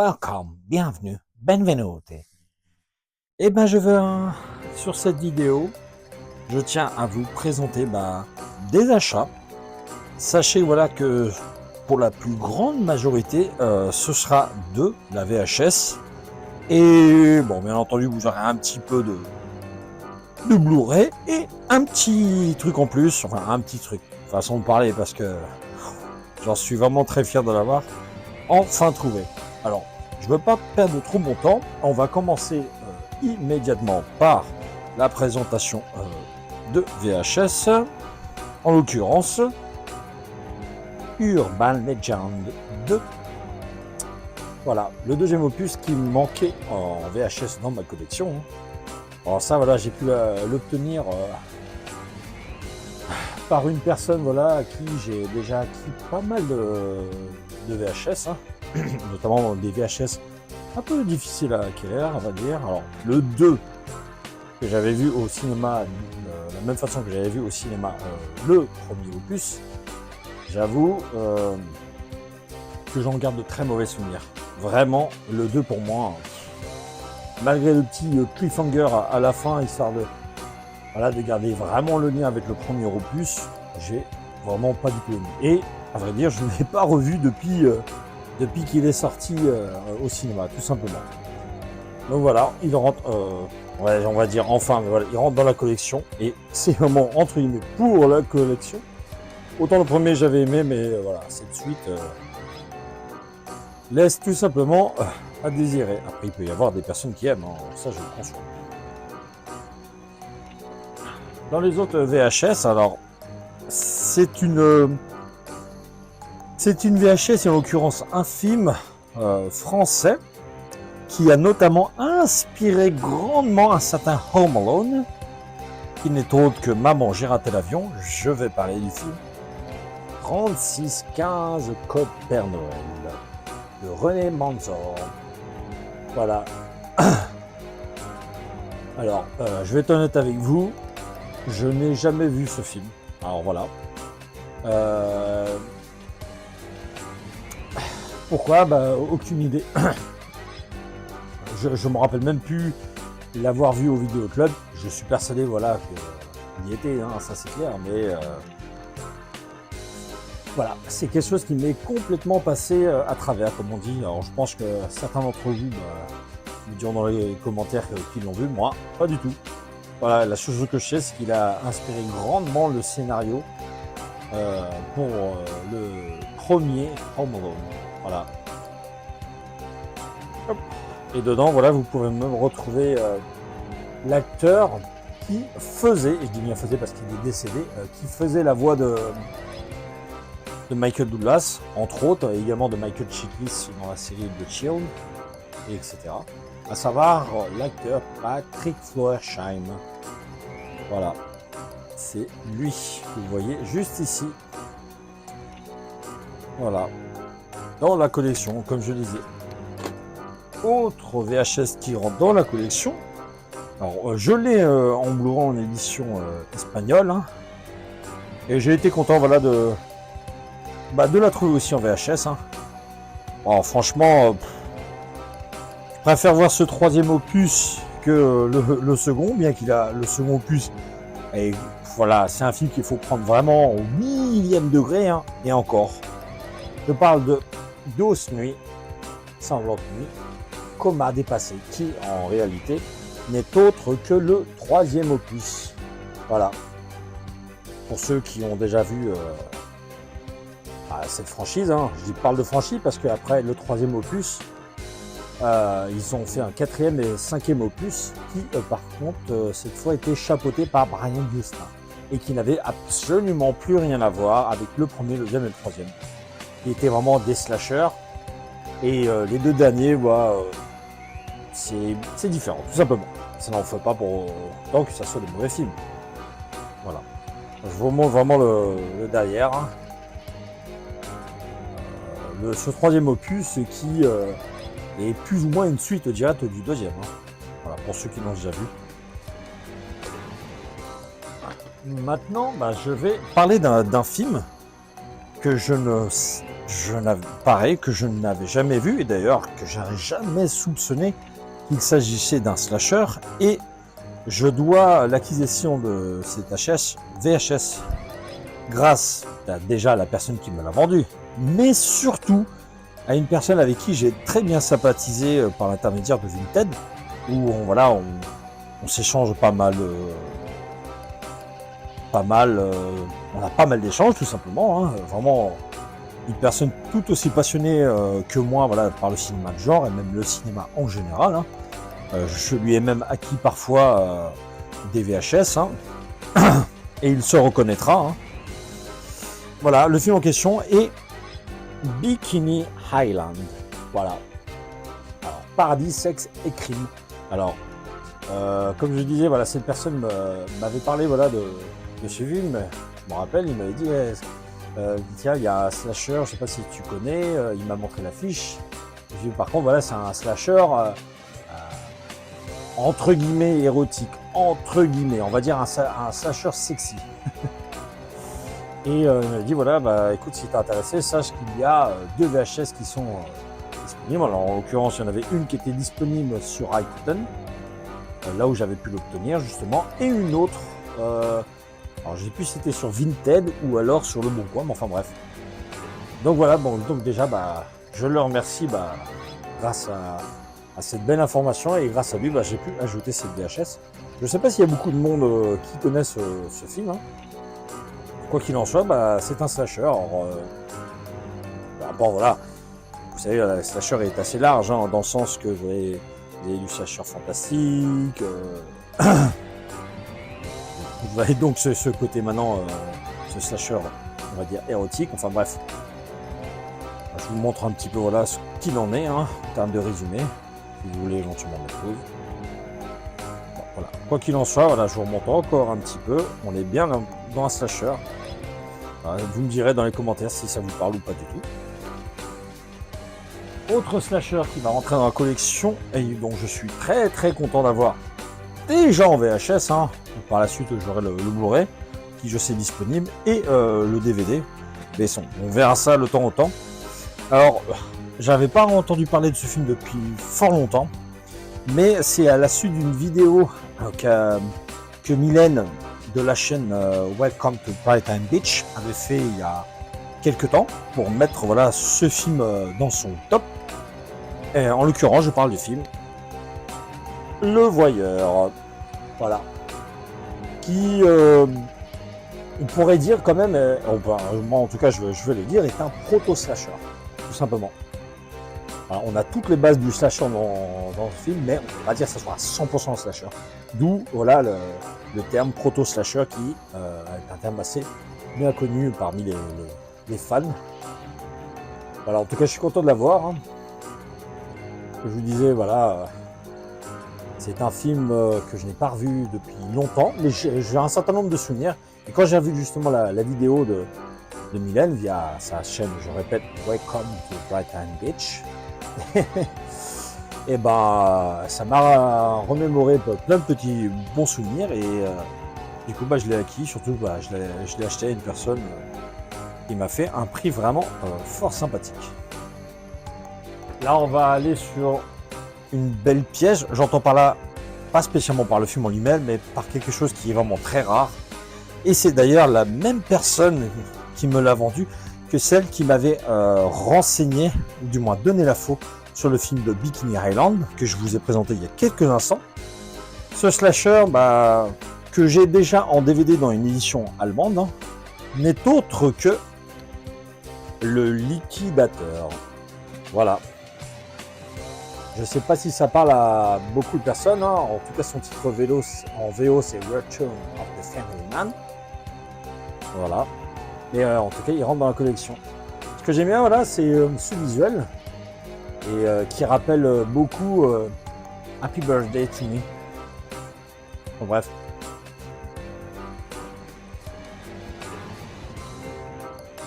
Welcome, bienvenue, benvenuti. Eh ben, sur cette vidéo, je tiens à vous présenter des achats. Sachez voilà que pour la plus grande majorité, ce sera de la VHS. Et bon, bien entendu, vous aurez un petit peu de Blu-ray et un petit truc en plus, enfin un petit truc, façon de parler, parce que j'en suis vraiment très fier de l'avoir enfin trouvé. Alors, je ne veux pas perdre trop mon temps, on va commencer immédiatement par la présentation de VHS, en l'occurrence Urban Legend 2. Voilà, le deuxième opus qui me manquait en VHS dans ma collection. Alors ça, voilà, j'ai pu l'obtenir par une personne voilà, à qui j'ai déjà acquis pas mal de VHS, notamment des VHS un peu difficiles à acquérir, on va dire. Alors, le 2 que j'avais vu au cinéma, de la même façon que j'avais vu au cinéma le premier opus, j'avoue que j'en garde de très mauvais souvenirs. Vraiment, le 2 pour moi, malgré le petit cliffhanger à la fin, histoire de garder vraiment le lien avec le premier opus, j'ai vraiment pas du tout aimé. Et à vrai dire, je ne l'ai pas revu depuis qu'il est sorti au cinéma, tout simplement. Donc voilà, il rentre, on va dire enfin, mais voilà, il rentre dans la collection, et c'est vraiment entre guillemets pour la collection. Autant le premier j'avais aimé, mais voilà, cette suite laisse tout simplement à désirer. Après, il peut y avoir des personnes qui aiment, ça je le conçois. Dans les autres VHS, alors c'est une VHS, et en l'occurrence un film français qui a notamment inspiré grandement un certain Home Alone, qui n'est autre que Maman, j'ai raté l'avion. Je vais parler du film 3615 Code Père Noël de René Manzor. Voilà. Alors, je vais être honnête avec vous, je n'ai jamais vu ce film. Alors voilà. Pourquoi ? Aucune idée. Je me rappelle même plus l'avoir vu au vidéoclub. Je suis persuadé voilà qu'il y était, ça c'est clair, mais voilà, c'est quelque chose qui m'est complètement passé à travers, comme on dit. Alors je pense que certains d'entre vous me diront dans les commentaires qu'ils l'ont vu, moi pas du tout. Voilà, la chose que je sais, c'est qu'il a inspiré grandement le scénario pour le premier Home Alone. Voilà. Hop. Et dedans, voilà, vous pouvez même retrouver l'acteur qui faisait, et je dis bien faisait parce qu'il est décédé, qui faisait la voix de Michael Douglas, entre autres, et également de Michael Chiklis dans la série The Shield, et etc. À savoir l'acteur Patrick Floersheim. Voilà, c'est lui que vous voyez juste ici. Voilà, dans la collection, comme je disais. Autre VHS qui rentre dans la collection. Alors, je l'ai en Blu-ray en édition espagnole, et j'ai été content voilà de la trouver aussi en VHS. Alors, franchement, je préfère voir ce troisième opus que le second, bien qu'il a le second opus. Et voilà, c'est un film qu'il faut prendre vraiment au millième degré, et encore. Je parle de Douce Nuit, Sanglante Nuit, Coma dépassé, qui en réalité n'est autre que le troisième opus. Voilà. Pour ceux qui ont déjà vu cette franchise, je parle de franchise parce qu'après le troisième opus, ils ont fait un quatrième et cinquième opus qui, par contre, cette fois été chapeauté par Brian Yuzna et qui n'avait absolument plus rien à voir avec le premier, le deuxième et le troisième. Qui étaient vraiment des slashers. Et les deux derniers, c'est différent, tout simplement. Ça n'en fait pas pour autant que ça soit des mauvais films. Voilà. Je vous montre vraiment le derrière. Ce troisième opus qui est plus ou moins une suite directe du deuxième. Voilà, pour ceux qui l'ont déjà vu. Maintenant, je vais parler d'un film que je ne pareil, que je n'avais jamais vu, et d'ailleurs que j'aurais jamais soupçonné qu'il s'agissait d'un slasher, et je dois l'acquisition de cette VHS grâce déjà à la personne qui me l'a vendu, mais surtout à une personne avec qui j'ai très bien sympathisé par l'intermédiaire de Vinted, où on s'échange pas mal, on a pas mal d'échanges tout simplement, hein, vraiment une personne tout aussi passionnée que moi, voilà, par le cinéma de genre et même le cinéma en général, hein. Je lui ai même acquis parfois des VHS, hein, et il se reconnaîtra, hein. Voilà, le film en question est Bikini Island. Voilà. Alors, paradis, sexe et crime. Alors, comme je disais, voilà, cette personne m'avait parlé, voilà, de ce film. Je me rappelle, il m'avait dit, tiens, il y a un slasher, je sais pas si tu connais. Il m'a montré l'affiche. J'ai dit, par contre, voilà, c'est un slasher entre guillemets érotique, entre guillemets, on va dire un slasher sexy. Et il m'a dit, voilà, bah écoute, si t'es intéressé, sache qu'il y a 2 VHS qui sont disponibles. Alors en l'occurrence, il y en avait une qui était disponible sur iTunes, là où j'avais pu l'obtenir justement, et une autre, alors je sais plus si c'était sur Vinted ou alors sur Le Bon Coin, mais enfin bref. Donc voilà, bon, donc déjà, bah, je le remercie, bah, grâce à cette belle information, et grâce à lui, bah, j'ai pu ajouter cette VHS. Je ne sais pas s'il y a beaucoup de monde qui connaissent ce film, hein. Quoi qu'il en soit, bah, c'est un slasher. Alors, bah, bon, voilà, vous savez, le slasher est assez large, hein, dans le sens que vous avez du slasher fantastique, vous avez donc ce côté maintenant, ce slasher, on va dire, érotique, enfin bref. Je vous montre un petit peu, voilà, ce qu'il en est, hein, en termes de résumé, si vous voulez éventuellement mettre pause. Bon, voilà. Quoi qu'il en soit, voilà, je vous remonte encore un petit peu, on est bien dans un slasher. Vous me direz dans les commentaires si ça vous parle ou pas du tout. Autre slasher qui va rentrer dans la collection et dont je suis très très content d'avoir déjà en VHS, hein. Par la suite j'aurai le Blu-ray qui je sais disponible, et le DVD. Mais on verra ça le temps au temps. Alors, j'avais pas entendu parler de ce film depuis fort longtemps, mais c'est à la suite d'une vidéo que Mylène de la chaîne Welcome to Brighton Beach avait fait il y a quelques temps pour mettre, voilà, ce film dans son top. Et en l'occurrence, je parle du film Le Voyeur, voilà, qui on pourrait dire quand même, moi en tout cas je vais le dire, est un proto-slasher, tout simplement. Alors, on a toutes les bases du slasher dans le film, mais on ne peut pas dire que ça soit à 100% slasher. D'où, voilà, le terme proto-slasher qui est un terme assez bien connu parmi les fans. Voilà, en tout cas, je suis content de l'avoir, hein. Je vous disais, voilà, c'est un film que je n'ai pas revu depuis longtemps, mais j'ai un certain nombre de souvenirs. Et quand j'ai vu justement la vidéo de Mylène via sa chaîne, je répète, Welcome to Brighton Beach, et ben ça m'a remémoré plein de petits bons souvenirs, et du coup bah, je l'ai acquis, surtout bah, je l'ai acheté à une personne qui m'a fait un prix vraiment fort sympathique. Là on va aller sur une belle piège, j'entends par là pas spécialement par le film en lui-même, mais par quelque chose qui est vraiment très rare, et c'est d'ailleurs la même personne qui me l'a vendu que celle qui m'avait renseigné, ou du moins donné l'info sur le film de Bikini Island que je vous ai présenté il y a quelques instants. Ce slasher, bah, que j'ai déjà en DVD dans une édition allemande, hein, n'est autre que Le Liquidateur. Voilà. Je ne sais pas si ça parle à beaucoup de personnes, hein. En tout cas son titre en VO c'est Return of the Family Man. Voilà. Et en tout cas il rentre dans la collection. Ce que j'aime bien, voilà, c'est ce visuel, et qui rappelle beaucoup Happy Birthday to Me. Bon, bref.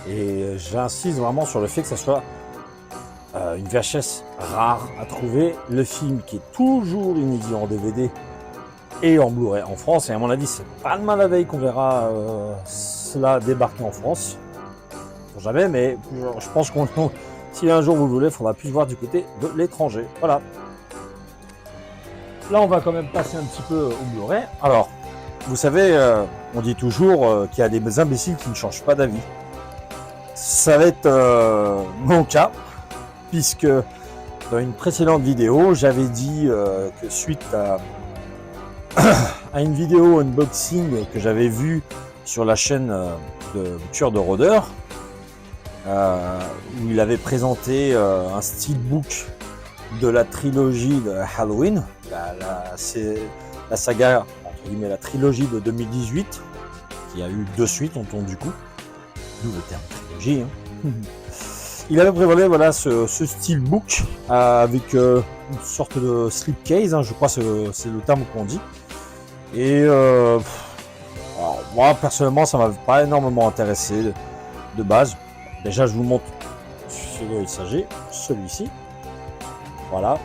Et j'insiste vraiment sur le fait que ça soit une VHS rare à trouver. Le film qui est toujours inédit en DVD et en Blu-ray en France. Et à mon avis, c'est pas demain la veille qu'on verra cela débarquer en France. pour jamais, mais je pense qu'on, si un jour vous le voulez, il faudra plus voir du côté de l'étranger. Voilà. Là, on va quand même passer un petit peu au Blu-ray. Alors, vous savez, on dit toujours qu'il y a des imbéciles qui ne changent pas d'avis. Ça va être mon cas, puisque dans une précédente vidéo, j'avais dit que suite à une vidéo unboxing que j'avais vue sur la chaîne de Tueur de Rôdeurs, où il avait présenté un steelbook de la trilogie de Halloween, c'est la saga, entre guillemets, la trilogie de 2018, qui a eu 2 suites en ton du coup, d'où le terme trilogie. Hein. Il avait présenté voilà, ce steelbook avec une sorte de slipcase, hein, je crois que c'est le terme qu'on dit. Et alors, moi personnellement ça m'a pas énormément intéressé de base. Déjà je vous montre ce dont il s'agit, celui-ci. Voilà.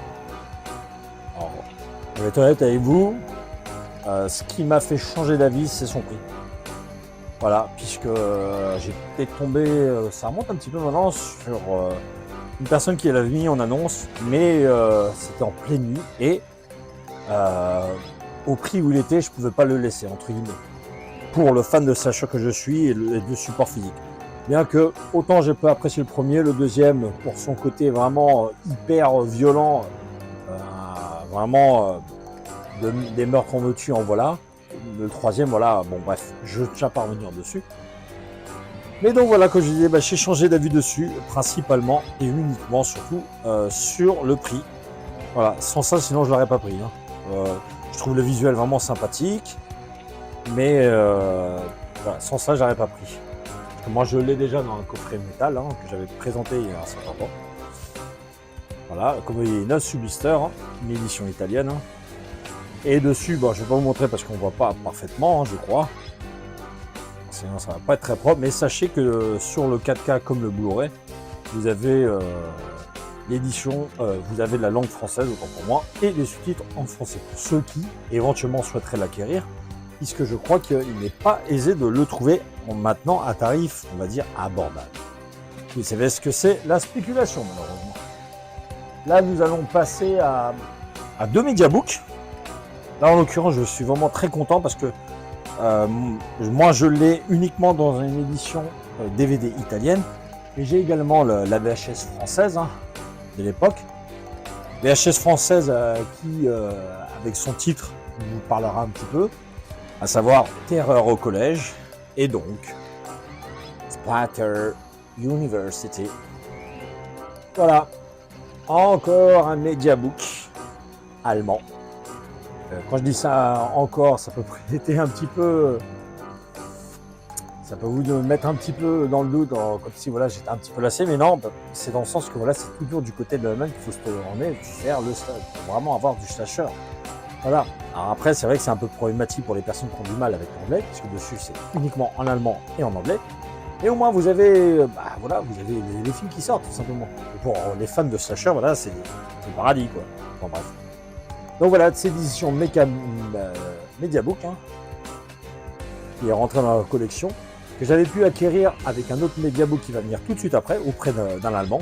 Alors, je vais être honnête avec vous, ce qui m'a fait changer d'avis c'est son prix. Voilà, puisque j'étais tombé, ça remonte un petit peu maintenant, sur une personne qui l'avait mis en annonce, mais c'était en pleine nuit et au prix où il était, je pouvais pas le laisser, entre guillemets, pour le fan de slasher que je suis et de support physique. Bien que, autant j'ai peu apprécié le premier, le deuxième, pour son côté vraiment hyper violent, vraiment des meurtres en veux-tu en voilà. Le troisième, voilà, bon bref, je ne tiens pas à revenir dessus. Mais donc voilà, comme je disais, j'ai changé d'avis dessus, principalement et uniquement, surtout, sur le prix. Voilà, sans ça, sinon je ne l'aurais pas pris. Hein. Je trouve le visuel vraiment sympathique, mais voilà, sans ça, je l'aurais pas pris. Parce que moi, je l'ai déjà dans un coffret métal, hein, que j'avais présenté il y a un certain temps. Voilà, comme vous voyez, une Subister, hein, une édition italienne. Hein. Et dessus, bon, je ne vais pas vous montrer parce qu'on ne voit pas parfaitement, hein, je crois. Sinon, ça ne va pas être très propre. Mais sachez que sur le 4K comme le Blu-ray, vous avez l'édition, vous avez de la langue française, autant pour moi, et les sous-titres en français. Pour ceux qui, éventuellement, souhaiteraient l'acquérir, puisque je crois qu'il n'est pas aisé de le trouver maintenant à tarif, on va dire, abordable. Vous savez ce que c'est la spéculation, malheureusement. Là, nous allons passer à 2 Mediabooks. Là, en l'occurrence, je suis vraiment très content parce que moi, je l'ai uniquement dans une édition DVD italienne. Mais j'ai également la VHS française hein, de l'époque. VHS française qui, avec son titre, vous parlera un petit peu. À savoir Terreur au collège. Et donc, Splatter University. Voilà. Encore un Mediabook allemand. Quand je dis ça encore, ça peut prêter un petit peu, ça peut vous mettre un petit peu dans le doute, comme si voilà j'étais un petit peu lassé, mais non, c'est dans le sens que voilà c'est toujours du côté de l'Allemagne qu'il faut se tourner, faire le stage, pour vraiment avoir du slasher. Voilà. Alors après c'est vrai que c'est un peu problématique pour les personnes qui ont du mal avec l'anglais, parce que dessus c'est uniquement en allemand et en anglais. Et au moins vous avez, voilà, vous avez les films qui sortent tout simplement. Et pour les fans de slasher, voilà c'est le paradis quoi. Enfin bref. Donc voilà, cette édition Mediabook, hein, qui est rentrée dans la collection, que j'avais pu acquérir avec un autre Mediabook qui va venir tout de suite après, auprès d'un Allemand,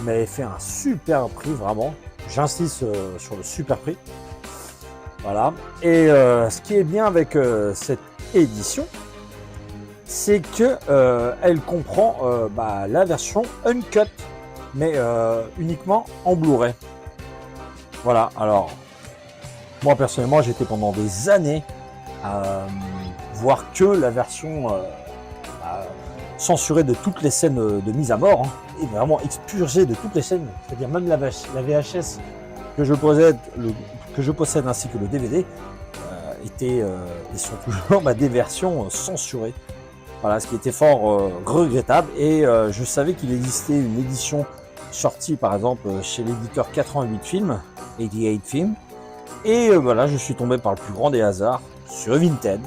mais fait un super prix, vraiment. J'insiste sur le super prix. Voilà. Et ce qui est bien avec cette édition, c'est que elle comprend la version uncut, mais uniquement en Blu-ray. Voilà, alors... Moi personnellement j'étais pendant des années à voir que la version censurée de toutes les scènes de mise à mort hein, et vraiment expurgée de toutes les scènes, c'est-à-dire même la VHS que je possède ainsi que le DVD et sont toujours des versions censurées. Voilà, ce qui était fort regrettable et je savais qu'il existait une édition sortie par exemple chez l'éditeur 88 Films, 88 Films. Et voilà, je suis tombé par le plus grand des hasards sur Vinted,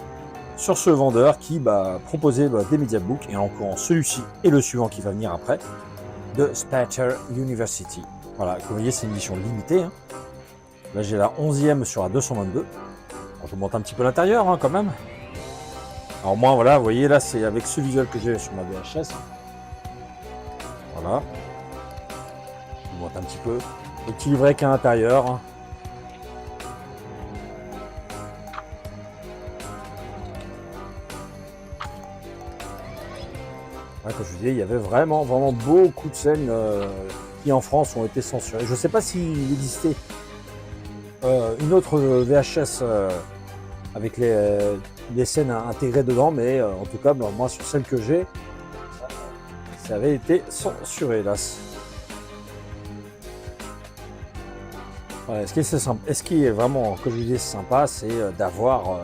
sur ce vendeur qui proposait des Mediabooks, et encore celui-ci et le suivant qui va venir après, de Splatter University. Voilà, comme vous voyez, c'est une édition limitée. Hein. Là, j'ai la 11e sur la 222. Alors, je vous montre un petit peu l'intérieur hein, quand même. Alors moi, voilà, vous voyez, là, c'est avec ce visuel que j'ai sur ma VHS. Voilà. Je vous montre un petit peu le petit livret qu'à l'intérieur. Ouais, comme je vous disais, il y avait vraiment beaucoup de scènes qui en France ont été censurées. Je ne sais pas s'il existait une autre VHS avec les scènes intégrées dedans, mais en tout cas, moi sur celle que j'ai, ça avait été censuré, hélas. Ouais, ce qui est vraiment, comme je vous disais, sympa, c'est d'avoir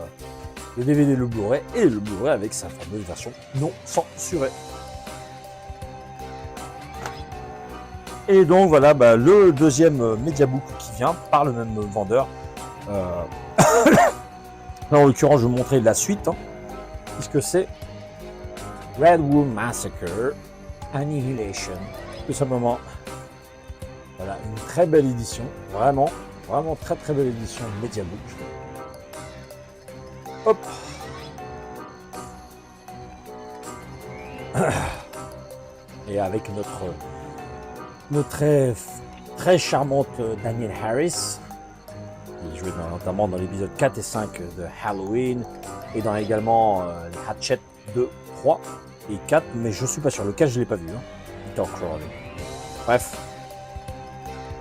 le DVD, le Blu-ray et le Blu-ray avec sa fameuse version non censurée. Et donc voilà, le deuxième Mediabook qui vient par le même vendeur. Là, en l'occurrence, je vais vous montrer la suite, puisque c'est Red Room Massacre Annihilation, tout simplement. Voilà, une très belle édition, vraiment très belle édition Mediabook. Hop. Et avec notre très charmante Danielle Harris, qui jouait notamment dans l'épisode 4 et 5 de Halloween, et dans également les Hatchet 2, 3 et 4, mais je suis pas sûr, le 4 je l'ai pas vu, Peter Crowley. Bref,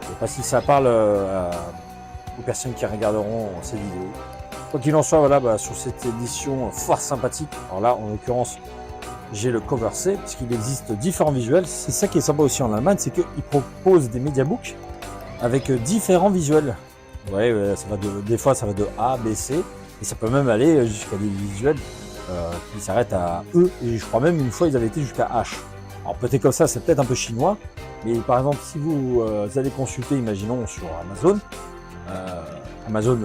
je sais pas si ça parle aux personnes qui regarderont ces vidéos. Quoi qu'il en soit, voilà, sur cette édition fort sympathique, alors là en l'occurrence j'ai le cover C, puisqu'il existe différents visuels. C'est ça qui est sympa aussi en Allemagne, c'est qu'ils proposent des mediabooks avec différents visuels. Ouais, ça va des fois ça va de A, B, C, et ça peut même aller jusqu'à des visuels qui s'arrêtent à E, et je crois même une fois ils avaient été jusqu'à H. Alors peut-être comme ça, c'est peut-être un peu chinois, mais par exemple si vous allez consulter, imaginons sur Amazon, Amazon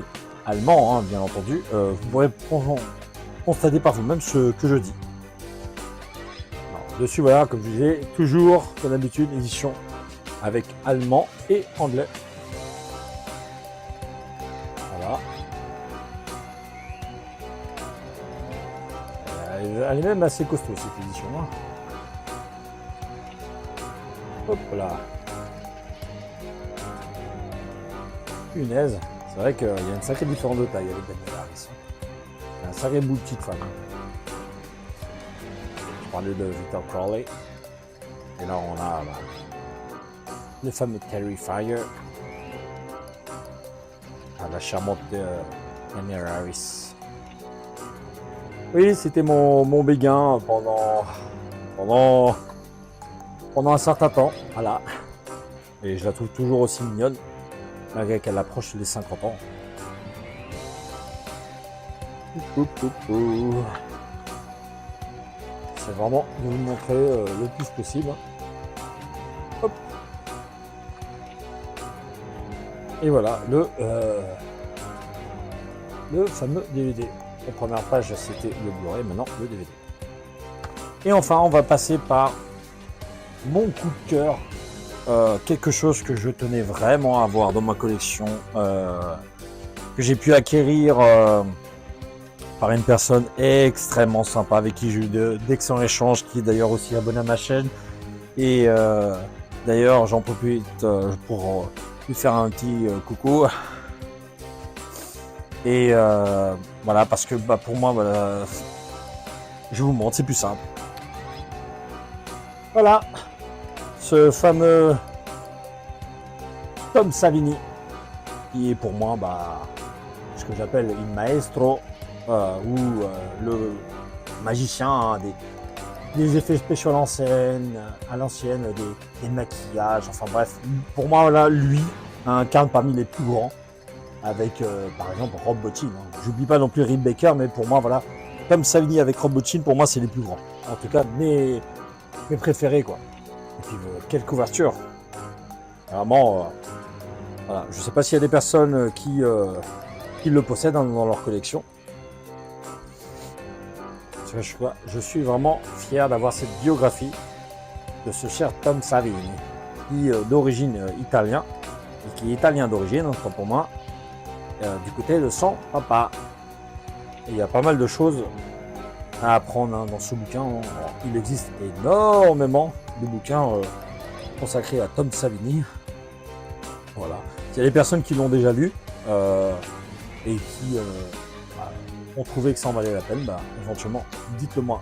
allemand bien entendu, vous pourrez constater par vous-même ce que je dis. Alors, dessus voilà, comme je disais, toujours comme d'habitude, édition avec allemand et anglais. Voilà. Elle est même assez costaud cette édition. Hop là. Punaise. C'est vrai qu'il y a une sacrée différence de taille avec Daniel Harris. Il y a un sacré bout de petite femme. Je parlais de Victor Crowley. Et là on a le fameux Terrifier. La charmante Daniel Harris. Oui, c'était mon béguin pendant un certain temps. Voilà. Et je la trouve toujours aussi mignonne, malgré qu'elle approche les 50 ans. C'est vraiment de vous montrer le plus possible. Hop. Et voilà, le fameux DVD. La première page, c'était le Blu-ray, maintenant le DVD. Et enfin, on va passer par mon coup de cœur. Quelque chose que je tenais vraiment à avoir dans ma collection, que j'ai pu acquérir par une personne extrêmement sympa avec qui j'ai eu d'excellents échanges, qui est d'ailleurs aussi abonné à ma chaîne. Et d'ailleurs, j'en profite pour lui faire un petit coucou. Et voilà, parce que pour moi, voilà, je vous montre, c'est plus simple. Voilà, ce fameux Tom Savini, qui est pour moi ce que j'appelle il maestro, ou le magicien des effets spéciaux à l'ancienne, des maquillages, enfin bref, pour moi, voilà, lui incarne parmi les plus grands. Avec par exemple Rob Bottin. J'oublie pas non plus Rick Baker, mais pour moi voilà, Tom Savini avec Rob Bottin, pour moi c'est les plus grands. En tout cas mes préférés quoi. Et puis quelle couverture. Vraiment, voilà. Je sais pas s'il y a des personnes qui le possèdent dans leur collection. Je suis vraiment fier d'avoir cette biographie de ce cher Tom Savini, qui d'origine italien, et qui est italien d'origine, autant pour moi. Du côté de son papa. Et il y a pas mal de choses à apprendre dans ce bouquin. Alors, il existe énormément de bouquins consacré à Tom Savini. Voilà. S'il y a des personnes qui l'ont déjà lu et qui ont trouvé que ça en valait la peine, bah, éventuellement, dites-le moi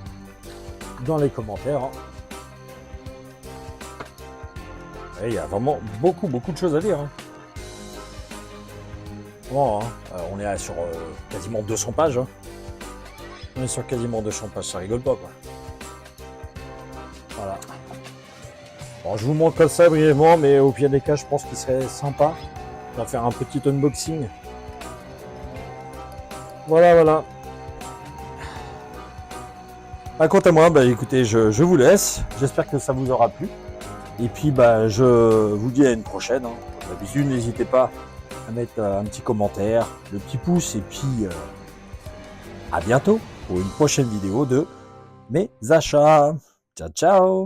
dans les commentaires. Et il y a vraiment beaucoup de choses à lire. Bon, on est sur quasiment 200 pages. On est sur quasiment 200 pages, ça rigole pas quoi. Voilà. Bon, je vous montre ça brièvement, mais au pire des cas, je pense qu'il serait sympa. On va faire un petit unboxing. Voilà. Quant à moi, écoutez, je vous laisse. J'espère que ça vous aura plu. Et puis, je vous dis à une prochaine. Comme d'habitude, n'hésitez pas à mettre un petit commentaire, le petit pouce, et puis à bientôt pour une prochaine vidéo de mes achats. Ciao.